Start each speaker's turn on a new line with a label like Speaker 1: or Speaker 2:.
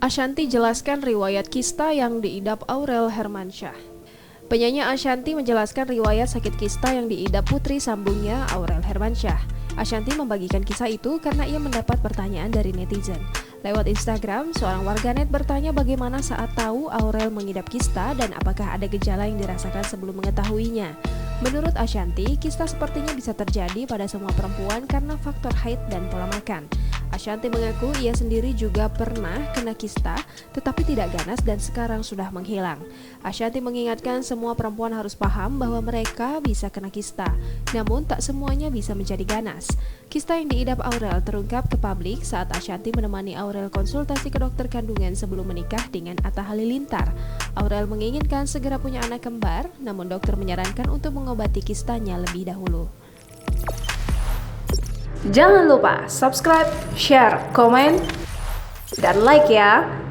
Speaker 1: Ashanty jelaskan riwayat kista yang diidap Aurel Hermansyah. Penyanyi Ashanty menjelaskan riwayat sakit kista yang diidap putri sambungnya Aurel Hermansyah. Ashanty membagikan kisah itu karena ia mendapat pertanyaan dari netizen. Lewat Instagram, seorang warganet bertanya bagaimana saat tahu Aurel mengidap kista dan apakah ada gejala yang dirasakan sebelum mengetahuinya. Menurut Ashanty, kista sepertinya bisa terjadi pada semua perempuan karena faktor haid dan pola makan. Ashanty mengaku ia sendiri juga pernah kena kista, tetapi tidak ganas dan sekarang sudah menghilang. Ashanty mengingatkan semua perempuan harus paham bahwa mereka bisa kena kista, namun tak semuanya bisa menjadi ganas. Kista yang diidap Aurel terungkap ke publik saat Ashanty menemani Aurel konsultasi ke dokter kandungan sebelum menikah dengan Atta Halilintar. Aurel menginginkan segera punya anak kembar, namun dokter menyarankan untuk mengobati kistanya lebih dahulu.
Speaker 2: Jangan lupa subscribe, share, komen, dan like ya!